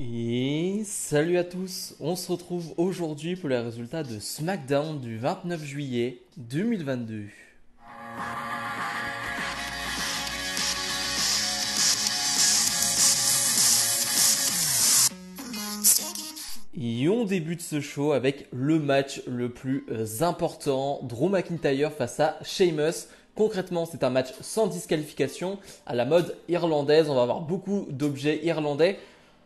Et salut à tous, on se retrouve aujourd'hui pour les résultats de SmackDown du 29 juillet 2022. Et on débute ce show avec le match le plus important, Drew McIntyre face à Sheamus. Concrètement, c'est un match sans disqualification, à la mode irlandaise, on va avoir beaucoup d'objets irlandais.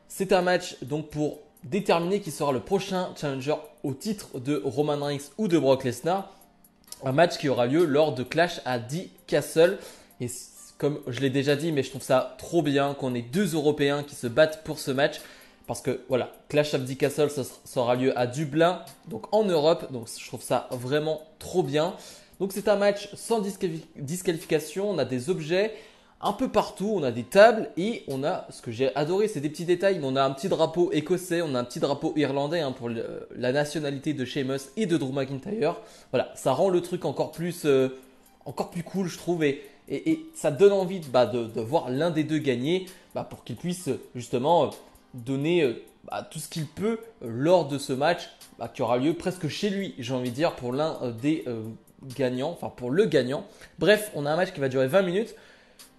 C'est un match donc pour déterminer qui sera le prochain challenger au titre de Roman Reigns ou de Brock Lesnar. Un match qui aura lieu lors de Clash à The Castle. Et comme je l'ai déjà dit, mais je trouve ça trop bien qu'on ait deux Européens qui se battent pour ce match. Parce que voilà, Clash of the Castle, ça aura lieu à Dublin, donc en Europe. Donc je trouve ça vraiment trop bien. Donc c'est un match sans disqualification. On a des objets un peu partout, on a des tables et on a, ce que j'ai adoré, c'est des petits détails, mais on a un petit drapeau écossais, on a un petit drapeau irlandais pour la nationalité de Sheamus et de Drew McIntyre. Voilà, ça rend le truc encore plus cool, je trouve, et ça donne envie de voir l'un des deux gagner pour qu'il puisse justement donner tout ce qu'il peut lors de ce match qui aura lieu presque chez lui, j'ai envie de dire, pour l'un des gagnants, enfin pour le gagnant. Bref, on a un match qui va durer 20 minutes.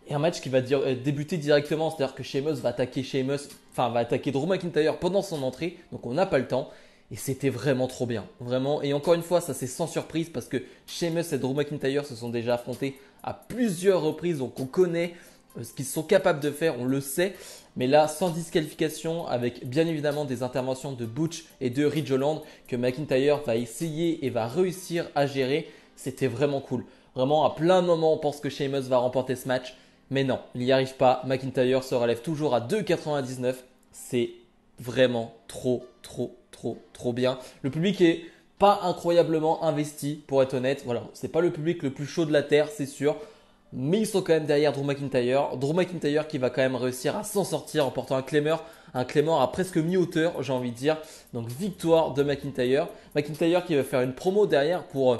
Et un match qui va débuter directement, c'est-à-dire que Sheamus va attaquer Drew McIntyre pendant son entrée, donc on n'a pas le temps. Et c'était vraiment trop bien, vraiment. Et encore une fois, ça c'est sans surprise parce que Sheamus et Drew McIntyre se sont déjà affrontés à plusieurs reprises, donc on connaît ce qu'ils sont capables de faire, on le sait. Mais là, sans disqualification, avec bien évidemment des interventions de Butch et de Ridge Holland que McIntyre va essayer et va réussir à gérer, c'était vraiment cool. Vraiment, à plein de moments, on pense que Sheamus va remporter ce match. Mais non, il n'y arrive pas. McIntyre se relève toujours à 2,99. C'est vraiment trop bien. Le public est pas incroyablement investi, pour être honnête. Voilà, c'est pas le public le plus chaud de la terre, c'est sûr. Mais ils sont quand même derrière Drew McIntyre. Drew McIntyre qui va quand même réussir à s'en sortir en portant un Claymore à presque mi-hauteur, j'ai envie de dire. Donc victoire de McIntyre. McIntyre qui va faire une promo derrière pour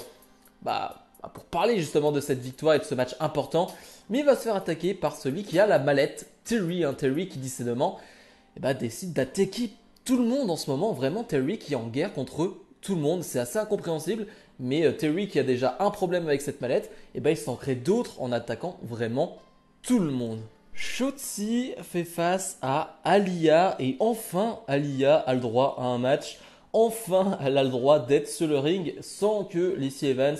parler justement de cette victoire et de ce match important. Mais il va se faire attaquer par celui qui a la mallette, Terry. Terry qui décidément décide d'attaquer tout le monde en ce moment. Vraiment, Terry qui est en guerre contre tout le monde. C'est assez incompréhensible. Mais Terry qui a déjà un problème avec cette mallette, il s'en crée d'autres en attaquant vraiment tout le monde. Shotzi fait face à Aliyah et enfin Aliyah a le droit à un match. Enfin, elle a le droit d'être sur le ring sans que Lacey Evans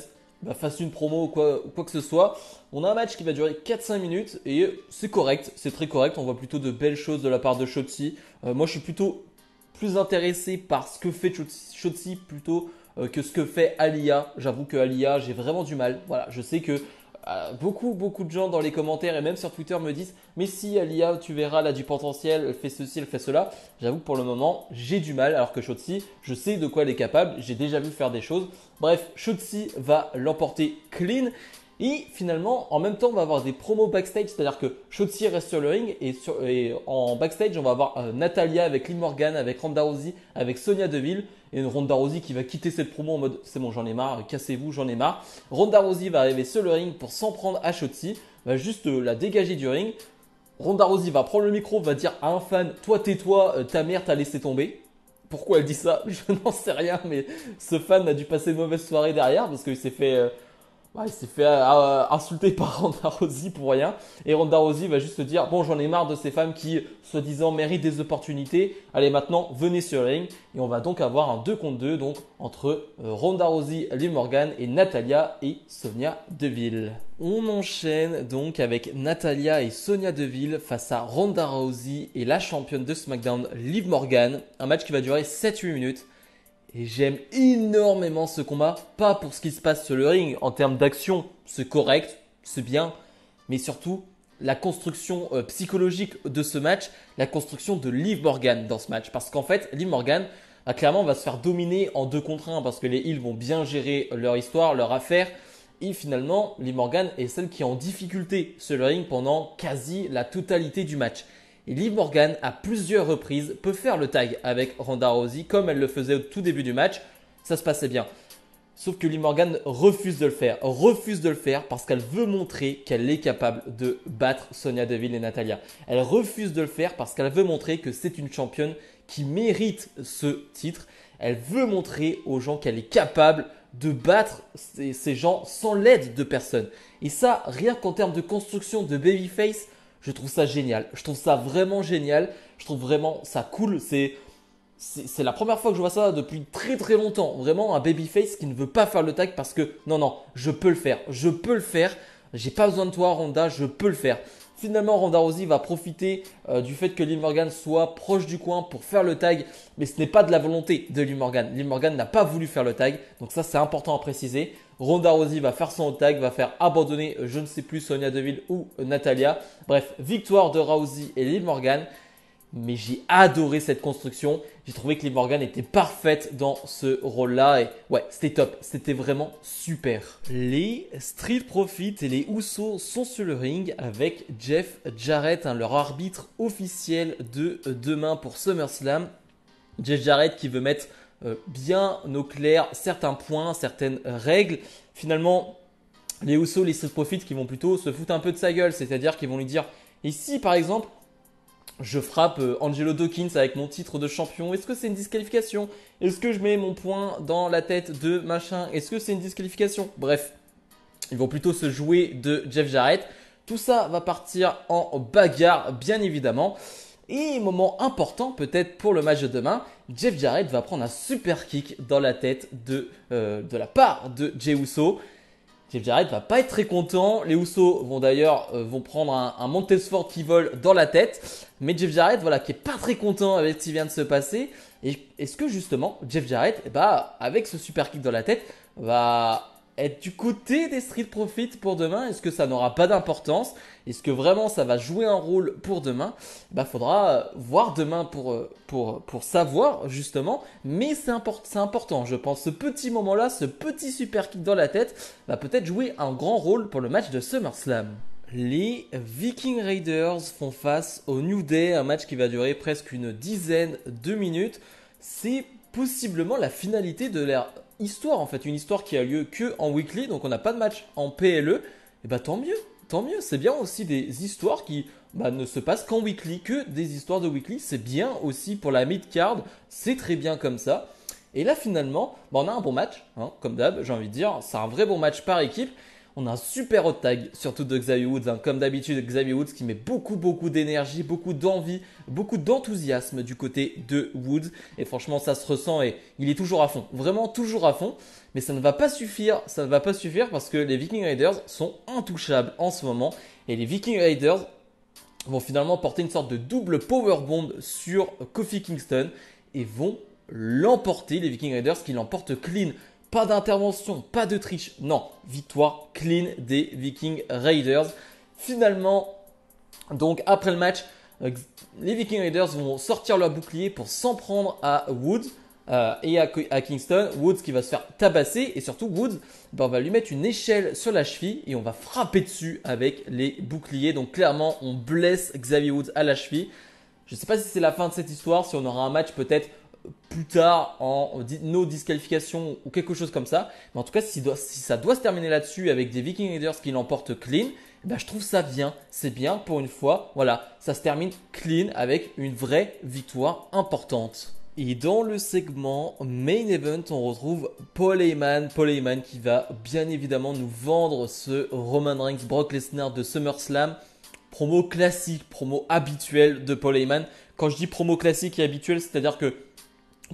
fasse une promo ou quoi que ce soit. On a un match qui va durer 4-5 minutes et c'est correct, c'est très correct. On voit plutôt de belles choses de la part de Shotzi. Moi, je suis plutôt plus intéressé par ce que fait Shotzi plutôt que ce que fait Aliyah. J'avoue que Aliyah, j'ai vraiment du mal. Voilà, je sais que beaucoup de gens dans les commentaires et même sur Twitter me disent mais si Aliyah, tu verras, elle a du potentiel, elle fait ceci, elle fait cela. J'avoue que pour le moment, j'ai du mal alors que Shotzi, je sais de quoi elle est capable, j'ai déjà vu faire des choses. Bref, Shotzi va l'emporter clean. Et finalement, en même temps, on va avoir des promos backstage, c'est-à-dire que Shotzi reste sur le ring et en backstage, on va avoir Natalya avec Liv Morgan, avec Ronda Rousey, avec Sonya Deville et une Ronda Rousey qui va quitter cette promo en mode c'est bon, j'en ai marre, cassez-vous, j'en ai marre. Ronda Rousey va arriver sur le ring pour s'en prendre à Shotzi, va juste la dégager du ring. Ronda Rousey va prendre le micro, va dire à un fan toi tais-toi, ta mère t'a laissé tomber. Pourquoi elle dit ça? Je n'en sais rien, mais ce fan a dû passer une mauvaise soirée derrière parce qu'il s'est fait insulter par Ronda Rousey pour rien. Et Ronda Rousey va juste se dire bon, j'en ai marre de ces femmes qui, soi-disant, méritent des opportunités. Allez, maintenant, venez sur le ring. Et on va donc avoir un 2 contre 2 donc, entre Ronda Rousey, Liv Morgan et Natalya et Sonya Deville. On enchaîne donc avec Natalya et Sonya Deville face à Ronda Rousey et la championne de SmackDown, Liv Morgan. Un match qui va durer 7-8 minutes. Et j'aime énormément ce combat, pas pour ce qui se passe sur le ring, en termes d'action, c'est correct, c'est bien, mais surtout la construction psychologique de ce match, la construction de Liv Morgan dans ce match. Parce qu'en fait, Liv Morgan, clairement, va se faire dominer en 2 contre 1 parce que les Heels vont bien gérer leur histoire, leur affaire. Et finalement, Liv Morgan est celle qui est en difficulté sur le ring pendant quasi la totalité du match. Et Liv Morgan, à plusieurs reprises, peut faire le tag avec Ronda Rousey comme elle le faisait au tout début du match. Ça se passait bien. Sauf que Liv Morgan refuse de le faire parce qu'elle veut montrer qu'elle est capable de battre Sonya Deville et Natalya. Elle refuse de le faire parce qu'elle veut montrer que c'est une championne qui mérite ce titre. Elle veut montrer aux gens qu'elle est capable de battre ces gens sans l'aide de personne. Et ça, rien qu'en termes de construction de babyface, je trouve ça génial. Je trouve ça vraiment génial. Je trouve vraiment ça cool. C'est la première fois que je vois ça depuis très très longtemps. Vraiment un babyface qui ne veut pas faire le tag parce que non, je peux le faire. Je peux le faire. J'ai pas besoin de toi, Ronda, je peux le faire. Finalement, Ronda Rousey va profiter du fait que Liv Morgan soit proche du coin pour faire le tag. Mais ce n'est pas de la volonté de Liv Morgan. Liv Morgan n'a pas voulu faire le tag. Donc ça, c'est important à préciser. Ronda Rousey va faire son tag, va faire abandonner, je ne sais plus, Sonya Deville ou Natalya. Bref, victoire de Rousey et Liv Morgan. Mais j'ai adoré cette construction. J'ai trouvé que Liv Morgan était parfaite dans ce rôle-là. Et ouais, c'était top. C'était vraiment super. Les Street Profits et les Usos sont sur le ring avec Jeff Jarrett, leur arbitre officiel de demain pour SummerSlam. Jeff Jarrett qui veut mettre bien au clair certains points, certaines règles. Finalement, les Usos, les Street Profits qui vont plutôt se foutre un peu de sa gueule. C'est-à-dire qu'ils vont lui dire, ici par exemple, je frappe Angelo Dawkins avec mon titre de champion. Est-ce que c'est une disqualification? Est-ce que je mets mon poing dans la tête de machin? Est-ce que c'est une disqualification? Bref, ils vont plutôt se jouer de Jeff Jarrett. Tout ça va partir en bagarre, bien évidemment. Et moment important peut-être pour le match de demain, Jeff Jarrett va prendre un super kick dans la tête de la part de Jey Uso. Jeff Jarrett va pas être très content. Les Usos vont d'ailleurs vont prendre un Montez-Ford qui vole dans la tête. Mais Jeff Jarrett, voilà, qui est pas très content avec ce qui vient de se passer. Et est-ce que justement, Jeff Jarrett, avec ce super kick dans la tête, va être du côté des Street Profits pour demain? Est-ce que ça n'aura pas d'importance? Est-ce que vraiment ça va jouer un rôle pour demain? Faudra voir demain pour savoir justement. Mais c'est important, je pense. Ce petit moment-là, ce petit super kick dans la tête va peut-être jouer un grand rôle pour le match de SummerSlam. Les Viking Raiders font face au New Day, un match qui va durer presque une dizaine de minutes. C'est possiblement la finalité de leur histoire, en fait, une histoire qui a lieu que en weekly, donc on n'a pas de match en PLE. Et tant mieux, c'est bien aussi des histoires qui ne se passent qu'en weekly, que des histoires de weekly, c'est bien aussi pour la mid-card, c'est très bien comme ça. Et là finalement, on a un bon match, comme d'hab, j'ai envie de dire, c'est un vrai bon match par équipe. On a un super hot tag, surtout de Xavier Woods. Comme d'habitude, Xavier Woods qui met beaucoup d'énergie, beaucoup d'envie, beaucoup d'enthousiasme du côté de Woods. Et franchement, ça se ressent et il est toujours à fond. Vraiment toujours à fond. Mais ça ne va pas suffire. Ça ne va pas suffire parce que les Viking Raiders sont intouchables en ce moment. Et les Viking Raiders vont finalement porter une sorte de double powerbomb sur Kofi Kingston et vont l'emporter. Les Viking Raiders qui l'emportent clean. Pas d'intervention, pas de triche. Non, victoire clean des Viking Raiders. Finalement, donc après le match, les Viking Raiders vont sortir leur bouclier pour s'en prendre à Woods et à Kingston. Woods qui va se faire tabasser et surtout Woods, on va lui mettre une échelle sur la cheville et on va frapper dessus avec les boucliers. Donc clairement, on blesse Xavier Woods à la cheville. Je ne sais pas si c'est la fin de cette histoire, si on aura un match peut-être plus tard en no disqualification ou quelque chose comme ça. Mais en tout cas, si ça doit se terminer là-dessus avec des Viking Raiders qui l'emportent clean, je trouve ça bien. C'est bien pour une fois. Voilà, ça se termine clean avec une vraie victoire importante. Et dans le segment Main Event, on retrouve Paul Heyman. Paul Heyman qui va bien évidemment nous vendre ce Roman Reigns Brock Lesnar de SummerSlam. Promo classique, promo habituel de Paul Heyman. Quand je dis promo classique et habituel, c'est-à-dire que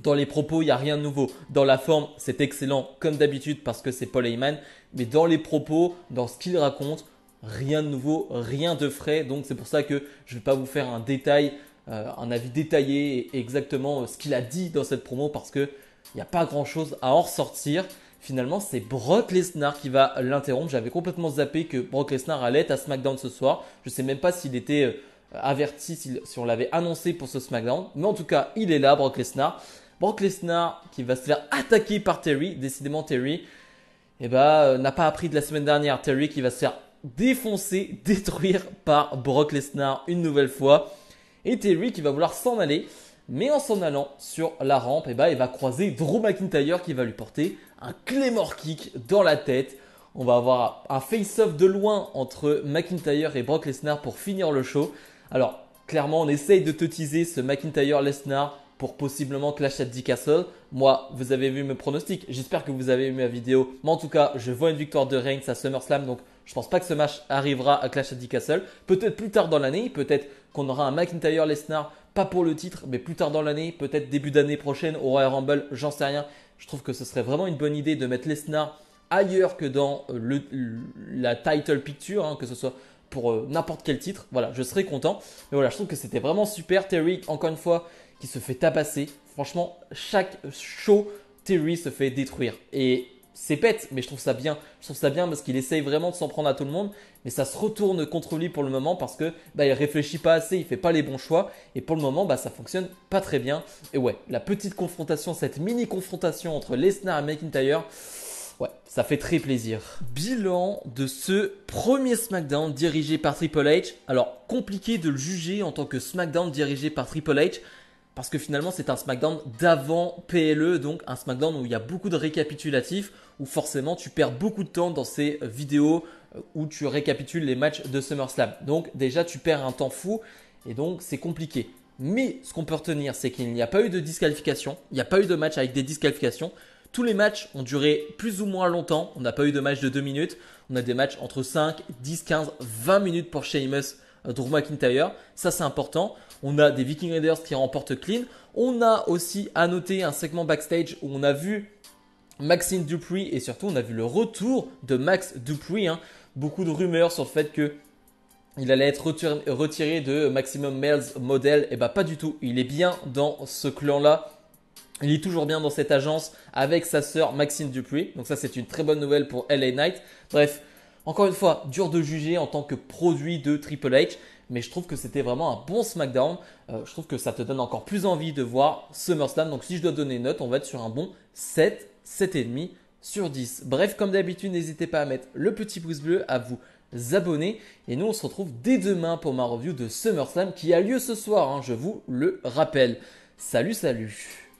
dans les propos, il n'y a rien de nouveau. Dans la forme, c'est excellent comme d'habitude parce que c'est Paul Heyman. Mais dans les propos, dans ce qu'il raconte, rien de nouveau, rien de frais. Donc c'est pour ça que je ne vais pas vous faire un détail, un avis détaillé et exactement ce qu'il a dit dans cette promo parce qu'il n'y a pas grand-chose à en ressortir. Finalement, c'est Brock Lesnar qui va l'interrompre. J'avais complètement zappé que Brock Lesnar allait être à SmackDown ce soir. Je ne sais même pas s'il était averti, si on l'avait annoncé pour ce SmackDown. Mais en tout cas, il est là, Brock Lesnar. Brock Lesnar qui va se faire attaquer par Terry. Décidément, Terry n'a pas appris de la semaine dernière. Terry qui va se faire défoncer, détruire par Brock Lesnar une nouvelle fois. Et Terry qui va vouloir s'en aller. Mais en s'en allant sur la rampe, il va croiser Drew McIntyre qui va lui porter un Claymore Kick dans la tête. On va avoir un face-off de loin entre McIntyre et Brock Lesnar pour finir le show. Alors, clairement, on essaye de te teaser ce McIntyre-Lesnar pour possiblement Clash at the Castle. Moi, vous avez vu mes pronostics. J'espère que vous avez aimé ma vidéo. Mais en tout cas, je vois une victoire de Reigns à SummerSlam. Donc, je ne pense pas que ce match arrivera à Clash at the Castle. Peut-être plus tard dans l'année. Peut-être qu'on aura un McIntyre-Lesnar, pas pour le titre, mais plus tard dans l'année. Peut-être début d'année prochaine au Royal Rumble. J'en sais rien. Je trouve que ce serait vraiment une bonne idée de mettre Lesnar ailleurs que dans la title picture, hein, que ce soit pour n'importe quel titre. Voilà, je serais content. Mais voilà, je trouve que c'était vraiment super. Terry, encore une fois, qui se fait tabasser. Franchement, chaque show, Terry se fait détruire. Et c'est bête, mais je trouve ça bien. Je trouve ça bien parce qu'il essaye vraiment de s'en prendre à tout le monde. Mais ça se retourne contre lui pour le moment parce que il réfléchit pas assez, il fait pas les bons choix. Et pour le moment, ça fonctionne pas très bien. Et ouais, la petite confrontation, cette mini confrontation entre Lesnar et McIntyre, ouais, ça fait très plaisir. Bilan de ce premier SmackDown dirigé par Triple H. Alors, compliqué de le juger en tant que SmackDown dirigé par Triple H. Parce que finalement, c'est un SmackDown d'avant PLE, donc un SmackDown où il y a beaucoup de récapitulatifs, où forcément tu perds beaucoup de temps dans ces vidéos où tu récapitules les matchs de SummerSlam. Donc déjà, tu perds un temps fou et donc c'est compliqué. Mais ce qu'on peut retenir, c'est qu'il n'y a pas eu de disqualification, il n'y a pas eu de match avec des disqualifications. Tous les matchs ont duré plus ou moins longtemps, on n'a pas eu de match de 2 minutes, on a des matchs entre 5, 10, 15, 20 minutes pour Sheamus, Drew McIntyre, ça c'est important. On a des Viking Raiders qui remportent clean. On a aussi à noter un segment backstage où on a vu Maxxine Dupri et surtout on a vu le retour de Max Dupri. Beaucoup de rumeurs sur le fait qu'il allait être retiré de Maximum Males Model. Et pas du tout, il est bien dans ce clan-là. Il est toujours bien dans cette agence avec sa sœur Maxxine Dupri. Donc ça c'est une très bonne nouvelle pour LA Knight. Bref, encore une fois, dur de juger en tant que produit de Triple H. Mais je trouve que c'était vraiment un bon SmackDown. Je trouve que ça te donne encore plus envie de voir SummerSlam. Donc si je dois donner une note, on va être sur un bon 7, 7,5 sur 10. Bref, comme d'habitude, n'hésitez pas à mettre le petit pouce bleu, à vous abonner. Et nous, on se retrouve dès demain pour ma review de SummerSlam qui a lieu ce soir, je vous le rappelle. Salut, salut!